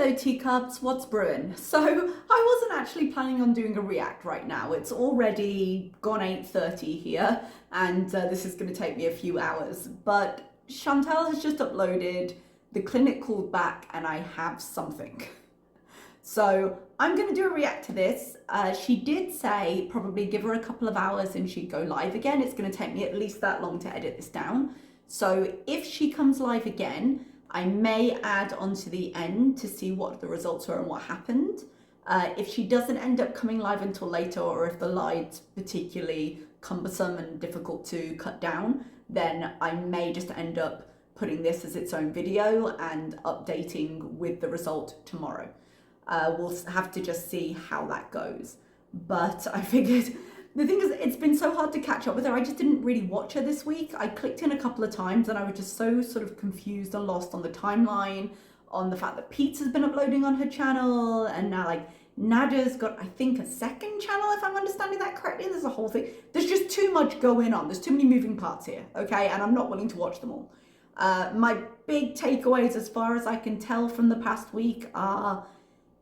Hello teacups, what's brewing? So I wasn't actually planning on doing a react right now. It's already gone 8:30 here and this is going to take me a few hours. But Chantal has just uploaded, the clinic called back and I have something. So I'm going to do a react to this. She did say probably give her a couple of hours and she'd go live again. It's going to take me at least that long to edit this down. So if she comes live again, I may add onto the end to see what the results were and what happened. If she doesn't end up coming live until later, or if the live's particularly cumbersome and difficult to cut down, then I may just end up putting this as its own video and updating with the result tomorrow. We'll have to just see how that goes. But I figured, the thing is, it's been so hard to catch up with her. I just didn't really watch her this week. I clicked in a couple of times and I was just so sort of confused and lost on the timeline, on the fact that Pizza's been uploading on her channel, and now like Nada's got, I think, a second channel, if I'm understanding that correctly. There's a whole thing. There's just too much going on. There's too many moving parts here, okay? And I'm not willing to watch them all. My big takeaways, as far as I can tell from the past week, are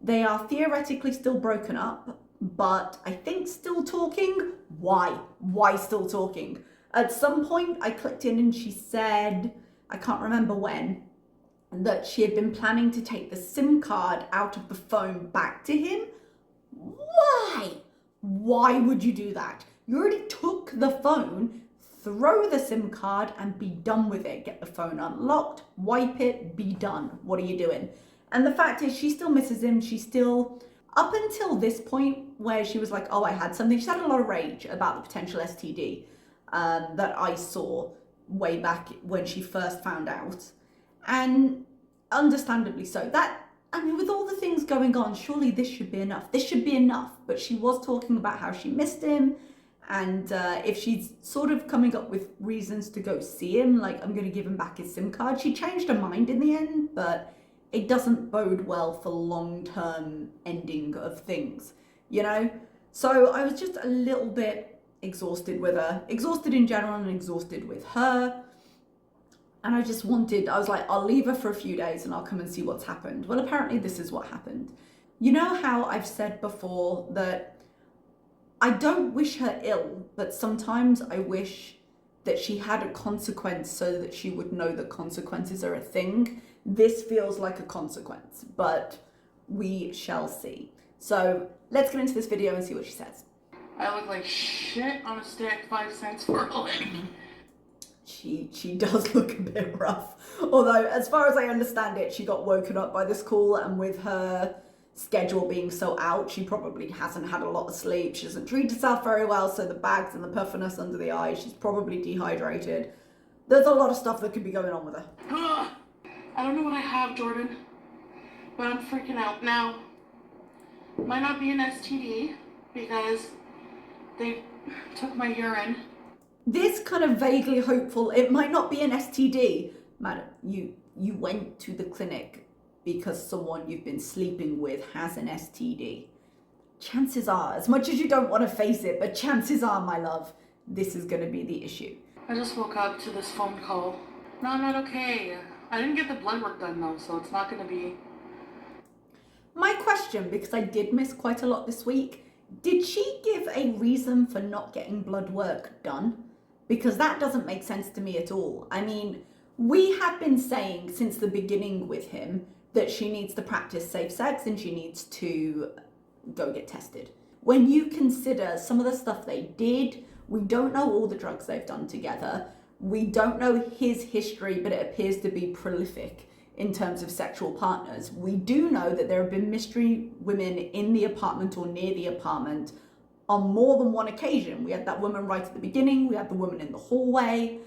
they are theoretically still broken up, but I think still talking. Why? Why still talking? At some point I clicked in and she said, I can't remember when, that she had been planning to take the SIM card out of the phone back to him. Why? Why would you do that? You already took the phone, throw the SIM card and be done with it. Get the phone unlocked, wipe it, be done. What are you doing? And the fact is, she still misses him. She still, up until this point where she was like, oh, I had something, she had a lot of rage about the potential STD that I saw way back when she first found out. And understandably so. That, I mean, with all the things going on, surely this should be enough. This should be enough. But she was talking about how she missed him. And if she's sort of coming up with reasons to go see him, like, I'm going to give him back his SIM card. She changed her mind in the end, but it doesn't bode well for long-term ending of things, you know? So I was just a little bit exhausted with her, exhausted in general and exhausted with her. And I was like, I'll leave her for a few days and I'll come and see what's happened. Well, apparently this is what happened. You know how I've said before that I don't wish her ill, but sometimes I wish that she had a consequence so that she would know that consequences are a thing. This feels like a consequence, but we shall see. So let's get into this video and see what she says. I look like shit on a stick, 5 cents for a lick. She does look a bit rough. Although, as far as I understand it, she got woken up by this call, and with her schedule being so out, she probably hasn't had a lot of sleep. She doesn't treat herself very well, so the bags and the puffiness under the eyes, she's probably dehydrated. There's a lot of stuff that could be going on with her. I don't know what I have, Jordan, but I'm freaking out now. Might not be an STD because they took my urine. This kind of vaguely hopeful, it might not be an STD. Madam, you went to the clinic because someone you've been sleeping with has an STD. Chances are, as much as you don't want to face it, but chances are, my love, this is going to be the issue. I just woke up to this phone call. No, I'm not okay. I didn't get the blood work done though, so it's not going to be. My question, because I did miss quite a lot this week, did she give a reason for not getting blood work done? Because that doesn't make sense to me at all. I mean, we have been saying since the beginning with him that she needs to practice safe sex and she needs to go get tested. When you consider some of the stuff they did, we don't know all the drugs they've done together. We don't know his history, but it appears to be prolific in terms of sexual partners. We do know that there have been mystery women in the apartment or near the apartment on more than one occasion. We had that woman right at the beginning. We had the woman in the hallway.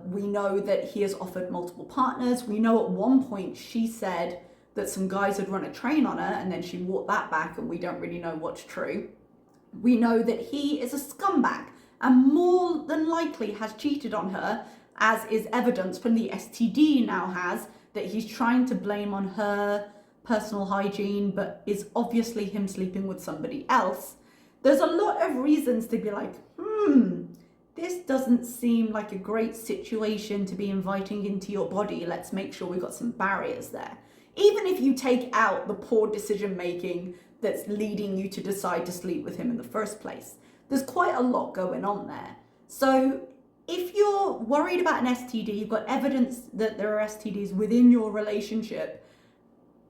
We know that he has offered multiple partners. We know at one point she said that some guys had run a train on her and then she walked that back, and we don't really know what's true. We know that he is a scumbag and more than likely has cheated on her, as is evidence from the STD now has, that he's trying to blame on her personal hygiene, but is obviously him sleeping with somebody else. There's a lot of reasons to be like, this doesn't seem like a great situation to be inviting into your body. Let's make sure we've got some barriers there. Even if you take out the poor decision making that's leading you to decide to sleep with him in the first place, there's quite a lot going on there. So if you're worried about an STD, you've got evidence that there are STDs within your relationship,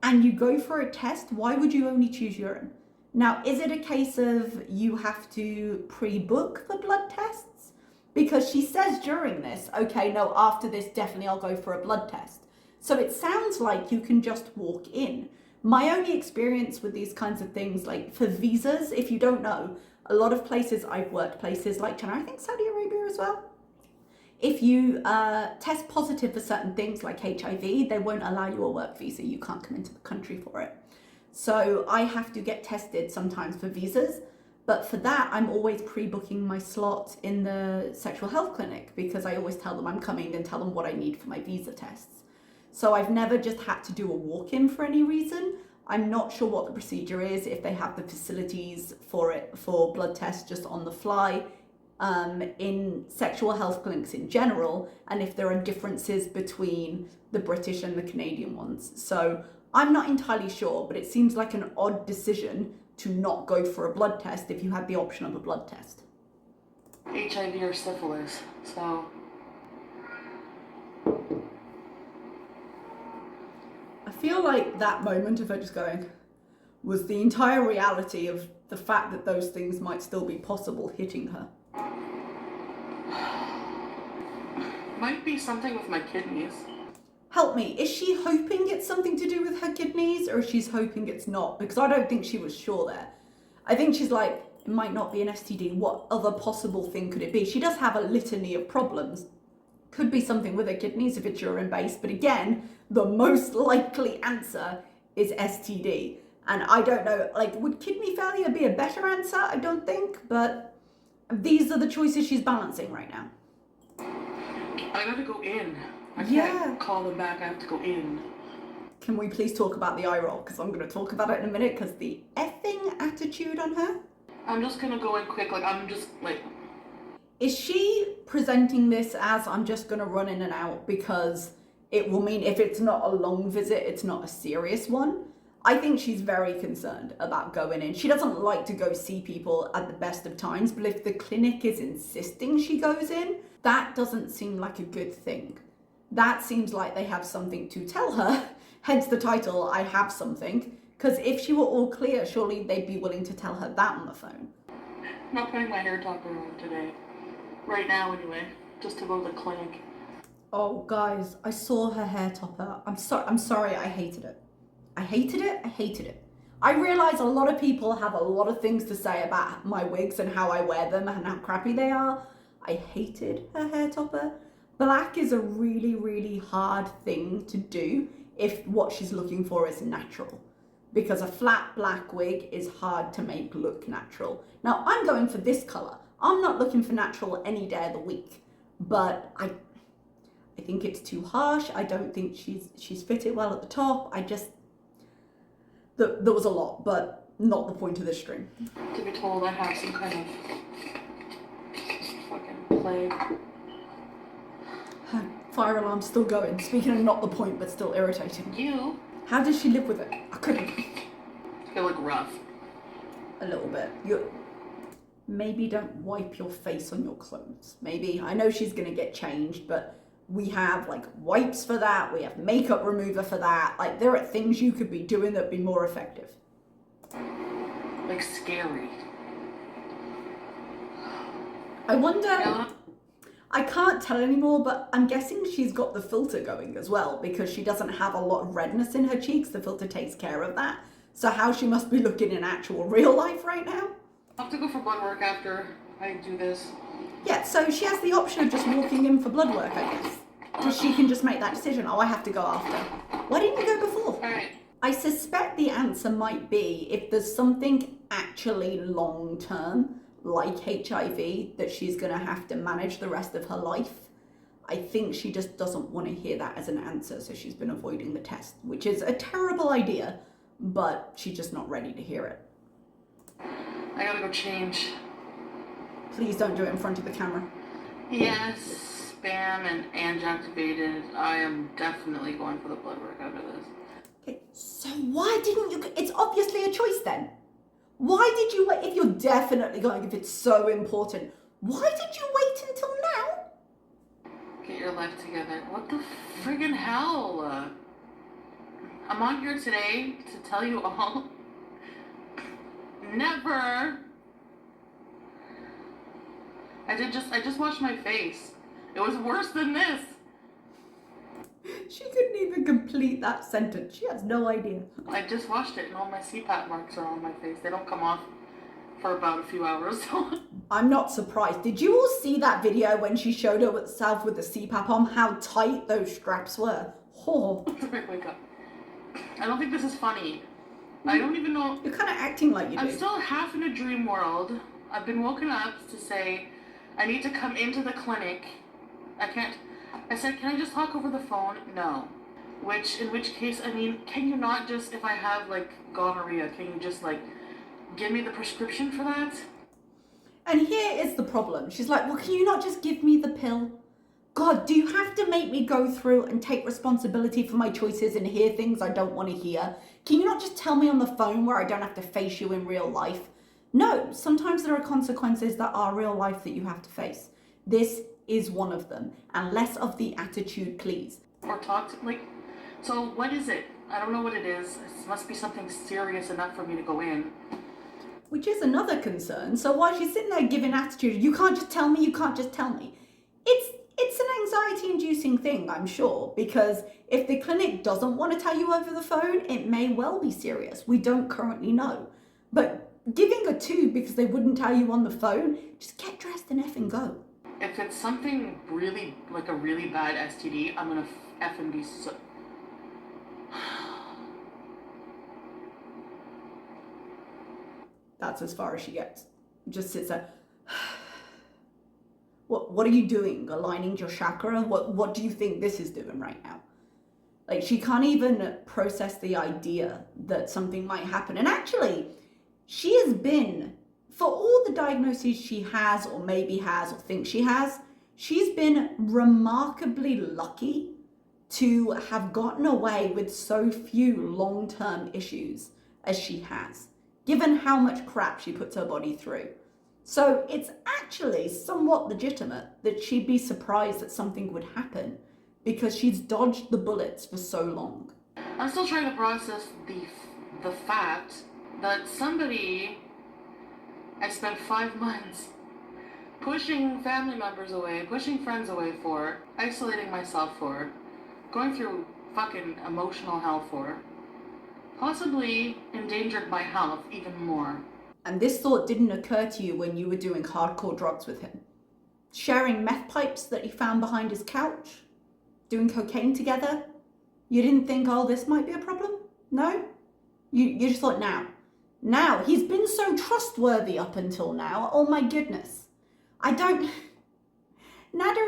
and you go for a test, why would you only choose urine? Now, is it a case of you have to pre-book the blood tests? Because she says during this, okay, no, after this, definitely I'll go for a blood test. So it sounds like you can just walk in. My only experience with these kinds of things, like for visas, if you don't know, a lot of places, I've worked places like China, I think Saudi Arabia as well. If you test positive for certain things like HIV, they won't allow you a work visa. You can't come into the country for it. So I have to get tested sometimes for visas. But for that, I'm always pre-booking my slot in the sexual health clinic because I always tell them I'm coming and tell them what I need for my visa tests. So I've never just had to do a walk-in for any reason. I'm not sure what the procedure is, if they have the facilities for it, for blood tests just on the fly, in sexual health clinics in general, and if there are differences between the British and the Canadian ones. So I'm not entirely sure, but it seems like an odd decision to not go for a blood test if you had the option of a blood test. HIV or syphilis, so. I feel like that moment of her just going was the entire reality of the fact that those things might still be possible hitting her. Might be something with my kidneys. Help me, is she hoping it's something to do with her kidneys, or she's hoping it's not? Because I don't think she was sure there. I think she's like, it might not be an STD, what other possible thing could it be? She does have a litany of problems. Could be something with her kidneys if it's urine-based, but again, the most likely answer is STD. And I don't know, like, would kidney failure be a better answer? I don't think, but these are the choices she's balancing right now. I gotta go in. I Yeah. can't call them back, I have to go in. Can we please talk about the eye roll? Because I'm going to talk about it in a minute, because the effing attitude on her. I'm just gonna go in quick, like, I'm just, like... Is she presenting this as, I'm just going to run in and out because it will mean if it's not a long visit, it's not a serious one? I think she's very concerned about going in. She doesn't like to go see people at the best of times, but if the clinic is insisting she goes in, that doesn't seem like a good thing. That seems like they have something to tell her, hence the title, I have something. Because if she were all clear, surely they'd be willing to tell her that on the phone. I'm not putting my hair topper on today. Right now, anyway. Just to go to the clinic. Oh, guys, I saw her hair topper. I'm sorry, I hated it. I hated it. I realize a lot of people have a lot of things to say about my wigs and how I wear them and how crappy they are. I hated her hair topper. Black is a really, really hard thing to do if what she's looking for is natural. Because a flat black wig is hard to make look natural. Now, I'm going for this color. I'm not looking for natural any day of the week. But I think it's too harsh. I don't think she's fit it well at the top. There was a lot, but not the point of this stream. To be told I have some kind of fucking plague. Her fire alarm's still going. Speaking of not the point, but still irritating. You? How does she live with it? I couldn't. You look rough. A little bit. Maybe don't wipe your face on your clothes. Maybe. I know she's gonna get changed, but we have like wipes for that. We have makeup remover for that. Like there are things you could be doing that'd be more effective. Like scary. I wonder. Yeah. I can't tell anymore, but I'm guessing she's got the filter going as well because she doesn't have a lot of redness in her cheeks. The filter takes care of that. So how she must be looking in actual real life right now. I'll have to go for blood work after I do this. Yeah, so she has the option of just walking in for blood work, I guess. So she can just make that decision. Oh, I have to go after. Why didn't you go before? Alright. I suspect the answer might be if there's something actually long-term, like HIV, that she's going to have to manage the rest of her life. I think she just doesn't want to hear that as an answer, so she's been avoiding the test, which is a terrible idea, but she's just not ready to hear it. I gotta go change. Please don't do it in front of the camera. Yes, spam and activated. I am definitely going for the blood work after this. Okay, so why didn't you? It's obviously a choice then. Why did you wait? If you're definitely going, if it's so important, why did you wait until now? Get your life together. What the friggin' hell? I'm on here today to tell you all. Never. I just washed my face. It was worse than this. She couldn't even complete that sentence. She has no idea. I just washed it and all my CPAP marks are on my face. They don't come off for about a few hours. I'm not surprised. Did you all see that video when she showed herself with the CPAP on, how tight those straps were? Oh. Wake up. I don't think this is funny. I don't even know. You're kind of acting like you do. I'm still half in a dream world. I've been woken up to say I need to come into the clinic. I said, can I just talk over the phone? No. In which case, I mean, can you not just, if I have like gonorrhea, can you just like give me the prescription for that? And here is the problem. She's like, well, can you not just give me the pill? God, do you have to make me go through and take responsibility for my choices and hear things I don't want to hear? Can you not just tell me on the phone where I don't have to face you in real life? No, sometimes there are consequences that are real life that you have to face. This is one of them. And less of the attitude, please. Or talk to, like, so what is it? I don't know what it is. It must be something serious enough for me to go in. Which is another concern. So while she's sitting there giving attitude, you can't just tell me, you can't just tell me. It's an anxiety-inducing thing, I'm sure, because if the clinic doesn't want to tell you over the phone, it may well be serious. We don't currently know. But giving a 2 because they wouldn't tell you on the phone, just get dressed and effing go. If it's something really, like a really bad STD, I'm gonna effing be so... That's as far as she gets. Just sits there. What are you doing? Aligning your chakra? What do you think this is doing right now? Like, she can't even process the idea that something might happen. And actually, she has been, for all the diagnoses she has or maybe has or thinks she has, she's been remarkably lucky to have gotten away with so few long-term issues as she has, given how much crap she puts her body through. So it's actually somewhat legitimate that she'd be surprised that something would happen because she's dodged the bullets for so long. I'm still trying to process the fact that somebody I spent 5 months pushing family members away, pushing friends away for, isolating myself for, going through fucking emotional hell for, possibly endangered my health even more. And this thought didn't occur to you when you were doing hardcore drugs with him. Sharing meth pipes that he found behind his couch? Doing cocaine together? You didn't think, oh, this might be a problem? No? You just thought, now, he's been so trustworthy up until now. Oh my goodness. Nader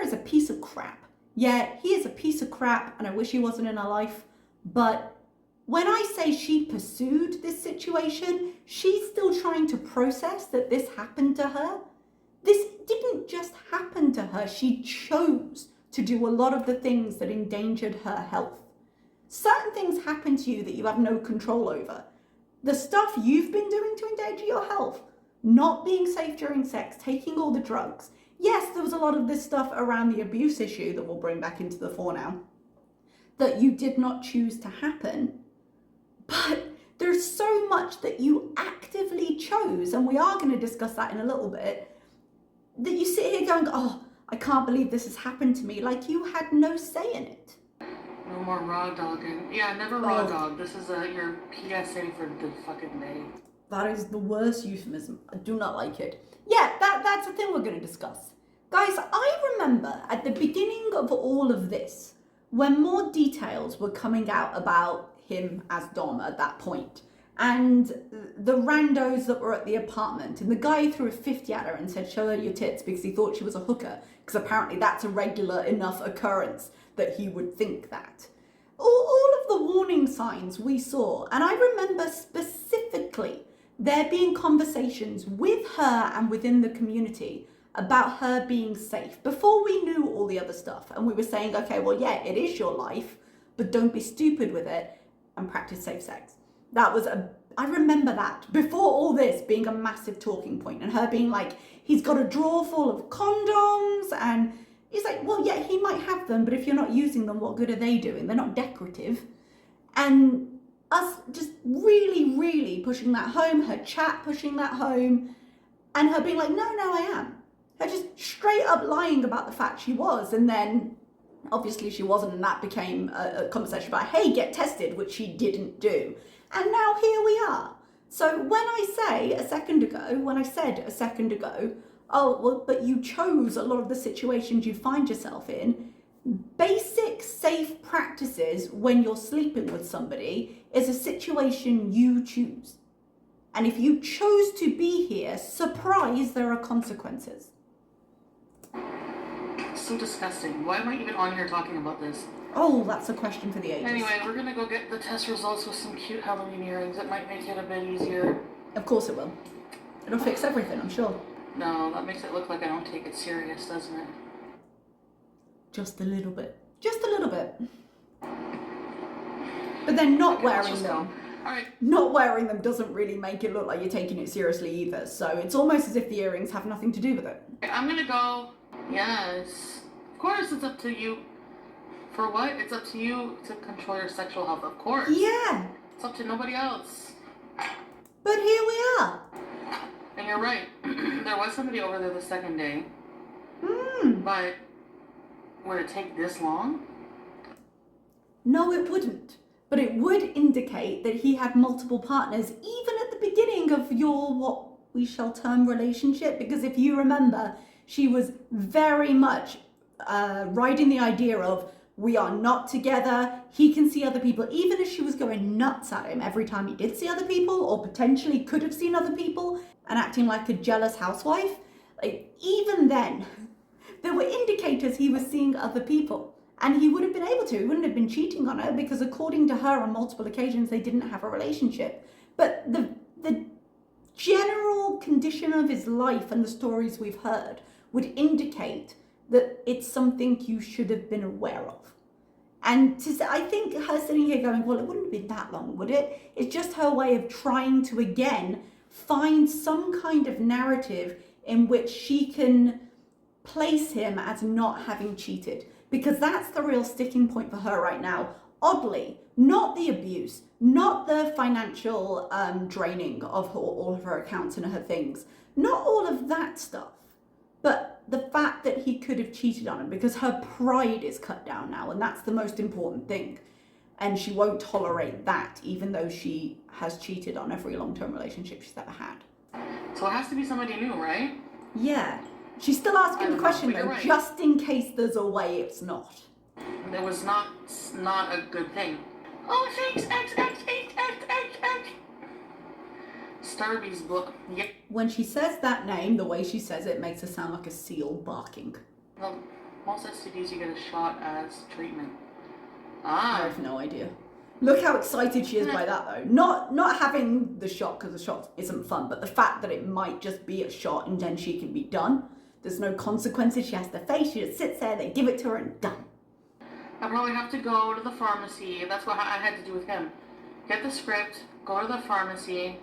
is a piece of crap. Yeah, he is a piece of crap and I wish he wasn't in her life. But when I say she pursued this situation, she's still trying to process that this happened to her. This didn't just happen to her. She chose to do a lot of the things that endangered her health. Certain things happen to you that you have no control over. The stuff you've been doing to endanger your health, not being safe during sex, taking all the drugs. Yes, there was a lot of this stuff around the abuse issue that we'll bring back into the fore now, that you did not choose to happen. But there's so much that you actively chose, and we are going to discuss that in a little bit, that you sit here going, oh, I can't believe this has happened to me, like you had no say in it. No more raw dogging. Yeah, never raw dog. This is your PSA for the fucking day. That is the worst euphemism. I do not like it. Yeah, that's the thing we're going to discuss. Guys, I remember at the beginning of all of this, when more details were coming out about him as Dom at that point, and the randos that were at the apartment, and the guy threw a 50 at her and said, show her your tits, because he thought she was a hooker, because apparently that's a regular enough occurrence that he would think that. All of the warning signs we saw, and I remember specifically there being conversations with her and within the community about her being safe before we knew all the other stuff, and we were saying, okay, well, yeah, it is your life, but don't be stupid with it. and practice safe sex. I remember that before all this being a massive talking point, and her being like, he's got a drawer full of condoms, and he's like, well, yeah, he might have them, but if you're not using them, what good are they doing? They're not decorative. And us just really, really pushing that home, her chat pushing that home, and her being like, no, I am. Her just straight up lying about the fact she was, and then obviously she wasn't, and that became a conversation about, hey, get tested, which she didn't do. And now here we are. So when I said a second ago, oh, well, but you chose a lot of the situations you find yourself in, basic safe practices when you're sleeping with somebody is a situation you choose. And if you chose to be here, surprise, there are consequences. So disgusting. Why am I even on here talking about this? Oh, that's a question for the ages. Anyway, we're gonna go get the test results with some cute Halloween earrings. It might make it a bit easier. Of course it will. It'll fix everything, I'm sure. No, that makes it look like I don't take it serious, doesn't it? Just a little bit. Just a little bit. But then not wearing them. Alright. Not wearing them doesn't really make it look like you're taking it seriously either. So it's almost as if the earrings have nothing to do with it. I'm gonna go. Yes. Of course it's up to you. For what? It's up to you to control your sexual health, of course. Yeah. It's up to nobody else. But here we are. And you're right. There was somebody over there the second day. But would it take this long? No, it wouldn't. But it would indicate that he had multiple partners, even at the beginning of your, what we shall term, relationship. Because if you remember, she was very much riding the idea of, we are not together, he can see other people, even as she was going nuts at him every time he did see other people, or potentially could have seen other people, and acting like a jealous housewife. Like, even then, there were indicators he was seeing other people. And he would have been able to. He wouldn't have been cheating on her, because according to her, on multiple occasions, they didn't have a relationship. But the general condition of his life and the stories we've heard would indicate that it's something you should have been aware of. And I think her sitting here going, well, it wouldn't have been that long, would it? It's just her way of trying to, again, find some kind of narrative in which she can place him as not having cheated. Because that's the real sticking point for her right now. Oddly, not the abuse, not the financial draining of all of her accounts and her things, not all of that stuff, but the fact that he could have cheated on her, because her pride is cut down now, and that's the most important thing. And she won't tolerate that, even though she has cheated on every long-term relationship she's ever had. So it has to be somebody new, right? Yeah. She's still asking the question, though, right, just in case there's a way it's not. It was not a good thing. Oh, thanks, X. Starby's book. Yep. When she says that name, the way she says it makes her sound like a seal barking. Well, most STDs you get a shot as treatment. I have no idea. Look how excited she is by that, though. Not having the shot, because the shot isn't fun, but the fact that it might just be a shot and then she can be done. There's no consequences she has to face. She just sits there, they give it to her, and done. I probably have to go to the pharmacy. That's what I had to do with him. Get the script, go to the pharmacy,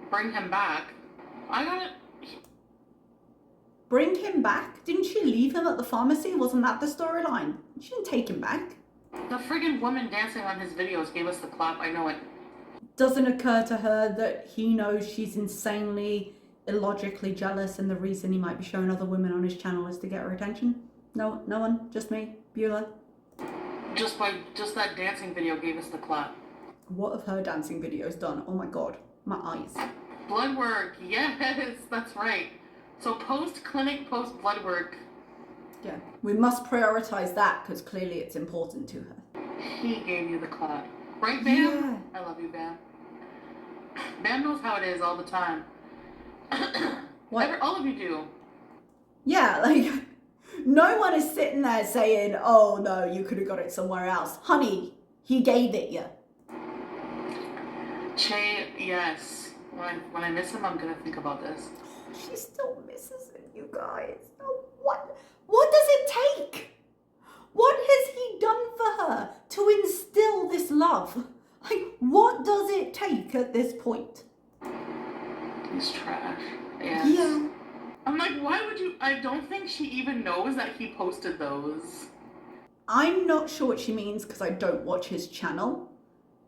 bring him back. Bring him back? Didn't she leave him at the pharmacy? Wasn't that the storyline? She didn't take him back. The friggin' woman dancing on his videos gave us the clap, I know it. Doesn't occur to her that he knows she's insanely, illogically jealous, and the reason he might be showing other women on his channel is to get her attention? No one? Just me? Beulah? Just that dancing video gave us the clap. What have her dancing videos done? Oh my god, my eyes. Blood work, yes, that's right. So post-clinic, post-blood work. Yeah, we must prioritize that, because clearly it's important to her. He gave you the clap. Right, Bam? Yeah. I love you, Bam. Bam knows how it is all the time. What? All of you do. Yeah, like, no one is sitting there saying, oh no, you could have got it somewhere else. Honey, he gave it you. Che, yes. When I miss him, I'm gonna think about this. She still misses him, you guys. Oh, what does it take? What has he done for her to instill this fake at this point. He's trash. Yes. Yeah. I'm like, why would you? I don't think she even knows that he posted those. I'm not sure what she means because I don't watch his channel,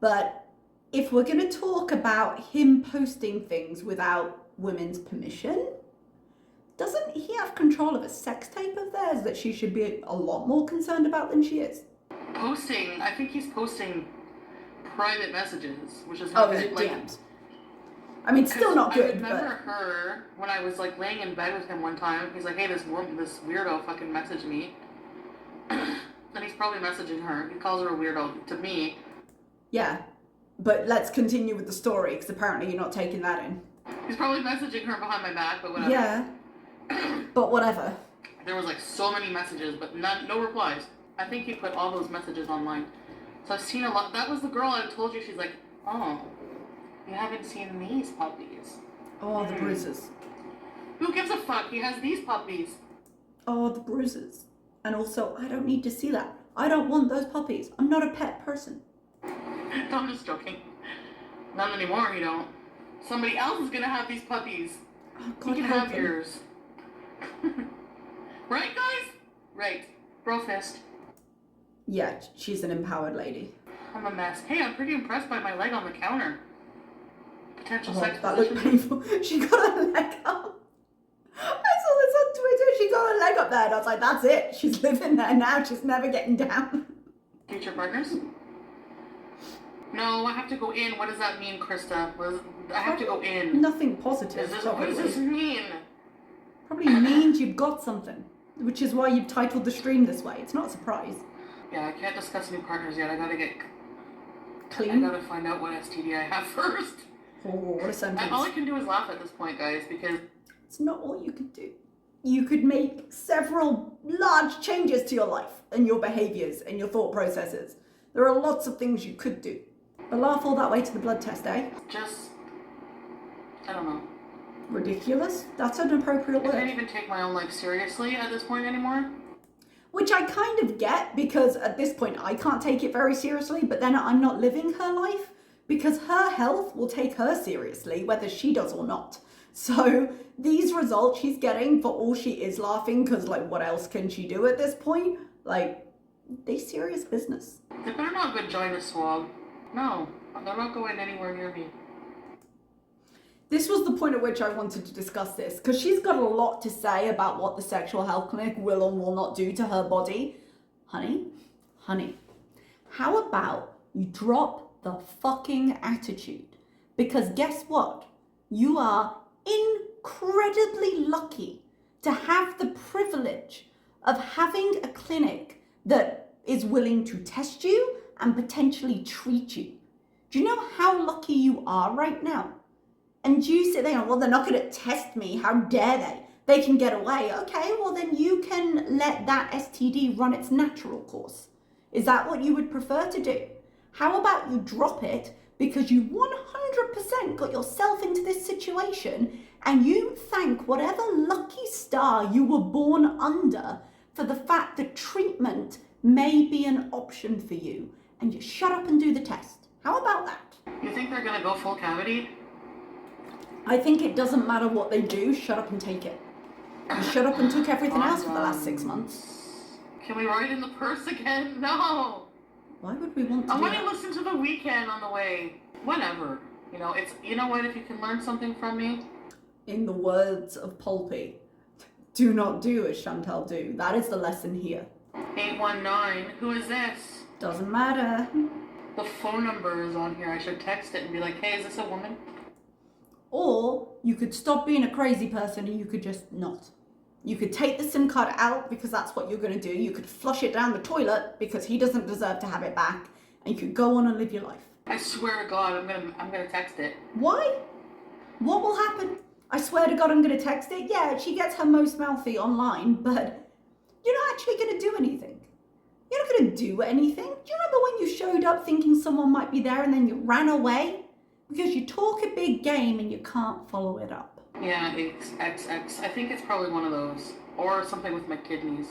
but if we're going to talk about him posting things without women's permission, doesn't he have control of a sex tape of theirs that she should be a lot more concerned about than she is? I think he's posting private messages, which is Oh, not is good. it DMs? I mean, still not good, I remember but... her, when I was like laying in bed with him one time, he's like, hey, this weirdo fucking messaged me. And he's probably messaging her. He calls her a weirdo to me. Yeah, but let's continue with the story, because apparently you're not taking that in. He's probably messaging her behind my back, but whatever. Yeah, but whatever. There was like so many messages, but no replies. I think he put all those messages online. So I've seen a lot. That was the girl I told you. She's like, oh, you haven't seen these puppies. Oh, the bruises. Who gives a fuck? He has these puppies. Oh, the bruises. And also, I don't need to see that. I don't want those puppies. I'm not a pet person. No, I'm just joking. Not anymore, you don't. Somebody else is gonna have these puppies. Oh, God, you can help have them. yours. Right, guys? Right. Bro fist. Yeah, she's an empowered lady. I'm a mess. Hey, I'm pretty impressed by my leg on the counter. Potential sex That looked position. painful. She got her leg up. I saw this on Twitter. She got her leg up there, and I was like, that's it. She's living there now. She's never getting down. Future partners? No, I have to go in. What does that mean, Krista? I have to go in. Nothing positive. What does this mean? Probably means you've got something, which is why you've titled the stream this way. It's not a surprise. Yeah, I can't discuss new partners yet. I gotta get Clean. I gotta find out what STD I have first. Oh, what a sentence. All I can do is laugh at this point, guys, because it's not all you could do. You could make several large changes to your life and your behaviors and your thought processes. There are lots of things you could do. But laugh all that way to the blood test, eh? I don't know. Ridiculous? That's an appropriate I can't word. even take my own life seriously at this point anymore. Which I kind of get, because at this point I can't take it very seriously, but then I'm not living her life, because her health will take her seriously, whether she does or not. So these results she's getting, for all she is laughing, because like what else can she do at this point? Like, they serious business. They better not go join a swab. No, they're not going anywhere near me. This was the point at which I wanted to discuss this, because she's got a lot to say about what the sexual health clinic will or will not do to her body. Honey, how about you drop the fucking attitude? Because guess what? You are incredibly lucky to have the privilege of having a clinic that is willing to test you and potentially treat you. Do you know how lucky you are right now? And you sit there and, well, they're not going to test me. How dare they? They can get away. Okay, well, then you can let that STD run its natural course. Is that what you would prefer to do? How about you drop it because you 100% got yourself into this situation and you thank whatever lucky star you were born under for the fact that treatment may be an option for you, and you shut up and do the test. How about that? You think they're gonna go full cavity? I think it doesn't matter what they do, shut up and take it. You shut up and took everything else for the last 6 months. Can we write in the purse again? No! Why would we want to I do want to that? listen to The Weekend on the way. Whenever. You know what, if you can learn something from me? In the words of Pulpy, do not do as Chantal do. That is the lesson here. 819, who is this? Doesn't matter. The phone number is on here. I should text it and be like, hey, is this a woman? Or you could stop being a crazy person and you could just not. You could take the SIM card out because that's what you're going to do. You could flush it down the toilet because he doesn't deserve to have it back. And you could go on and live your life. I swear to God, I'm gonna text it. Why? What will happen? I swear to God, I'm going to text it. Yeah, she gets her most mouthy online, but you're not actually going to do anything. You're not going to do anything. Do you remember when you showed up thinking someone might be there and then you ran away? Because you talk a big game and you can't follow it up. Yeah, XX. I think it's probably one of those. Or something with my kidneys.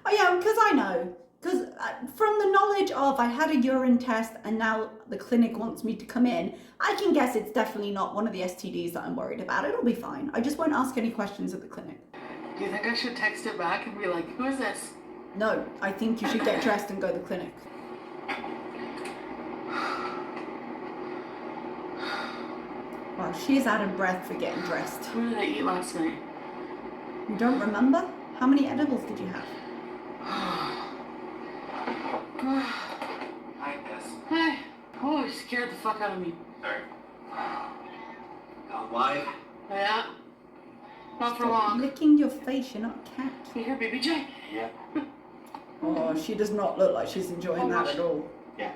Oh yeah, because I know. Because from the knowledge of I had a urine test and now the clinic wants me to come in, I can guess it's definitely not one of the STDs that I'm worried about. It'll be fine. I just won't ask any questions at the clinic. Do you think I should text it back and be like, who is this? No, I think you should get dressed and go to the clinic. Well, she's out of breath for getting dressed. What did I eat last night? You don't remember? How many edibles did you have? Hi, Tess. Hey. Oh, you scared the fuck out of me. Sorry. Gone live? Yeah. Not for Stop long. licking your face, you're not a cat. You hear Baby J? Yeah. Oh, she does not look like she's enjoying that at all. Yeah.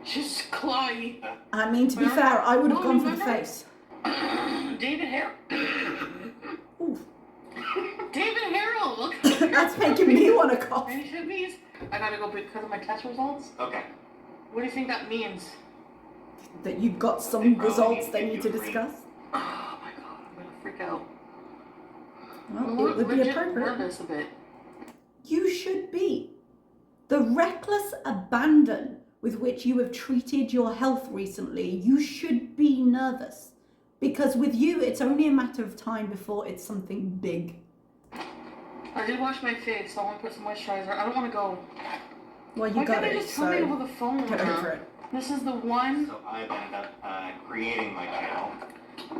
She's clawy. I mean, to be fair, I would have gone for the face. David Harrell. Ooh, David Harrell, look. that's making me want to cough. Any shippies? I gotta go because of my test results. Okay. What do you think that means? That you've got They some probably results need they to need to give you a discuss. Oh my god, I'm gonna freak out. Well, it would be legit appropriate. nervous a bit. You should be. The reckless abandon with which you have treated your health recently, you should be nervous. Because with you, it's only a matter of time before it's something big. I did wash my face, so I want to put some moisturizer. I don't want to go. Well, you Why got can't they it, just tell me over so the phone? get over it. This is the one. So I've ended up creating my channel.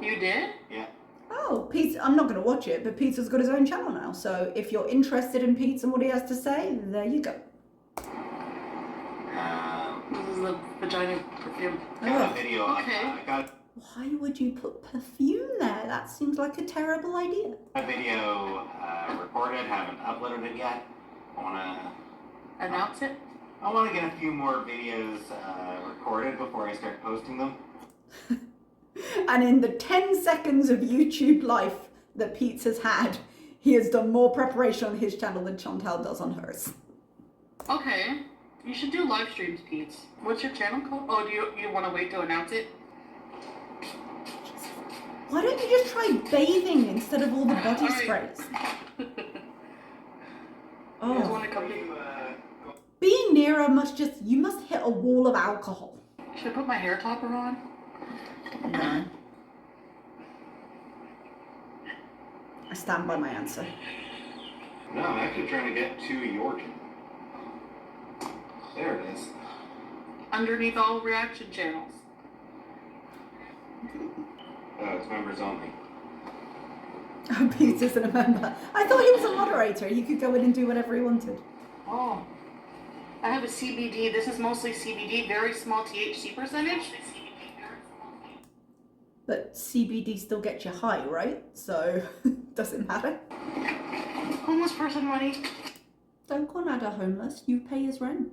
You did? Yeah. Oh, Pete, I'm not going to watch it, but Peter's got his own channel now. So if you're interested in Pete and what he has to say, there you go. This is the vagina perfume. I got a Oh, video. Okay. I got why would you put perfume there? That seems like a terrible idea. a video recorded, haven't uploaded it yet. Announce it? I want to get a few more videos recorded before I start posting them. And in the 10 seconds of YouTube life that Pete has had, he has done more preparation on his channel than Chantal does on hers. Okay. You should do live streams, Pete. What's your channel called? Oh, do you want to wait to announce it? Why don't you just try bathing instead of all the body All right. sprays? You guys Oh, want to come to... being near her you must hit a wall of alcohol. Should I put my hair topper on? No. I stand by my answer. No, I'm actually trying to get to your channel. There it is. Underneath all reaction channels. Oh, it's members only. Oh, Pete isn't a member. I thought he was a moderator. He could go in and do whatever he wanted. Oh. I have a CBD. This is mostly CBD, very small THC percentage. But CBD still gets you high, right? So, doesn't matter. Homeless person money. Don't call Nada homeless. You pay his rent.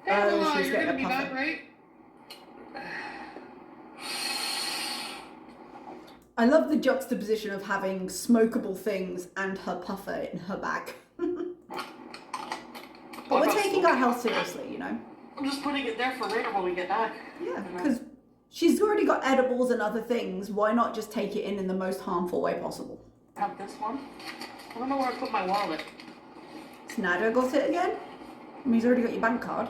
Oh, she's you're getting gonna a be puffer. back, right? I love the juxtaposition of having smokable things and her puffer in her bag. But we're taking our health seriously, you know? I'm just putting it there for later when we get back. Yeah, because she's already got edibles and other things. Why not just take it in the most harmful way possible? Have this one. I don't know where I put my wallet. Has Nada got it again? I mean, he's already got your bank card.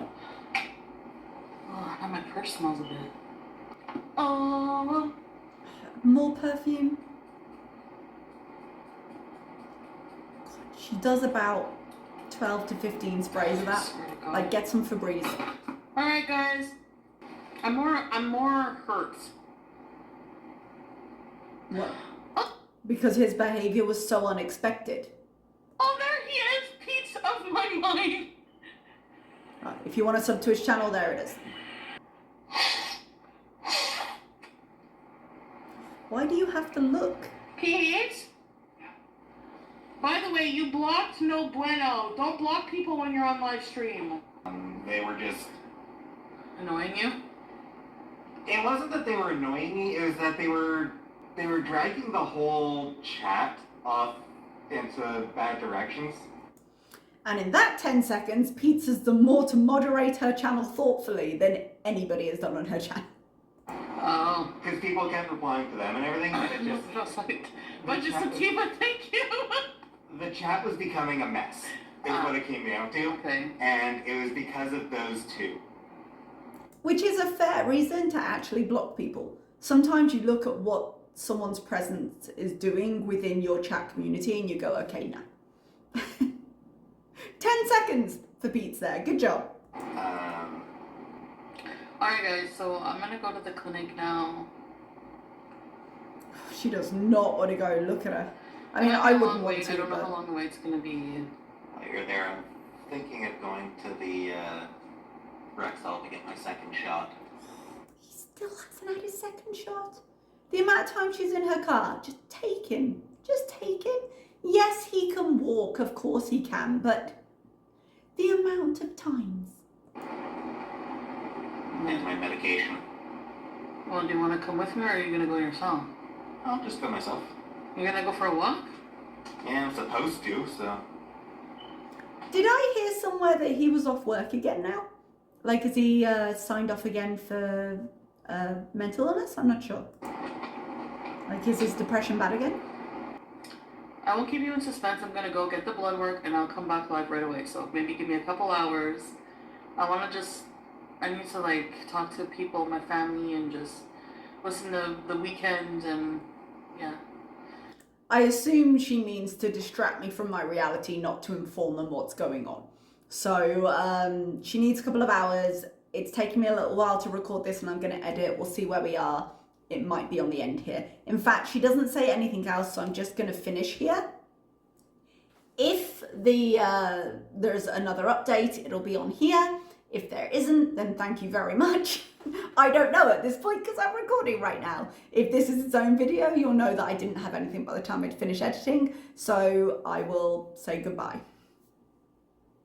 Oh, now my purse smells a bit. Oh. More perfume. God, she does about 12 to 15 sprays of that. Swear to God. Like, get some Febreze. All right, guys. I'm more hurt. What? Because his behavior was so unexpected. Oh, there he is, piece of my mind. Right, if you want to sub to his channel, there it is. Why do you have to look? Pete? By the way, you blocked No Bueno. Don't block people when you're on live stream. They were just... Annoying you? It wasn't that they were annoying me, it was that they were dragging the whole chat off into bad directions. And in that 10 seconds, Pizza's done more to moderate her channel thoughtfully than anybody has done on her channel. Oh. Because people kept replying to them and everything, but it just... Bunch of sativa, thank you. The chat was becoming a mess, is what it came down to. Okay. And it was because of those two. Which is a fair reason to actually block people. Sometimes you look at what someone's presence is doing within your chat community and you go, okay, no. 10 seconds for Pete's there. Good job. Alright guys, so I'm gonna go to the clinic now. She does not want to go. Look at her. I mean, It's I gonna be a wouldn't long want wait. to. I don't know but- how long the wait's gonna be. While you're there, I'm thinking of going to the Rexall to get my second shot. He still hasn't had his second shot. The amount of time she's in her car, just take him. Just take him. Yes, he can walk, of course he can, but the amount of times. And my medication. Well, do you want to come with me or are you gonna go yourself? I'll just go myself. You're gonna go for a walk? Yeah, I'm supposed to, so. Did I hear somewhere that he was off work again now? Like, has he signed off again for mental illness? I'm not sure. Like, is his depression bad again? I won't keep you in suspense. I'm gonna go get the blood work and I'll come back live right away. So maybe give me a couple hours. I need to like talk to people, my family, and just listen to the weekend and yeah. I assume she means to distract me from my reality, not to inform them what's going on. So she needs a couple of hours. It's taking me a little while to record this and I'm going to edit. We'll see where we are. It might be on the end here. In fact, she doesn't say anything else, so I'm just going to finish here. If there's another update, it'll be on here. If there isn't, then thank you very much. I don't know at this point because I'm recording right now. If this is its own video, you'll know that I didn't have anything by the time I'd finished editing. So I will say goodbye.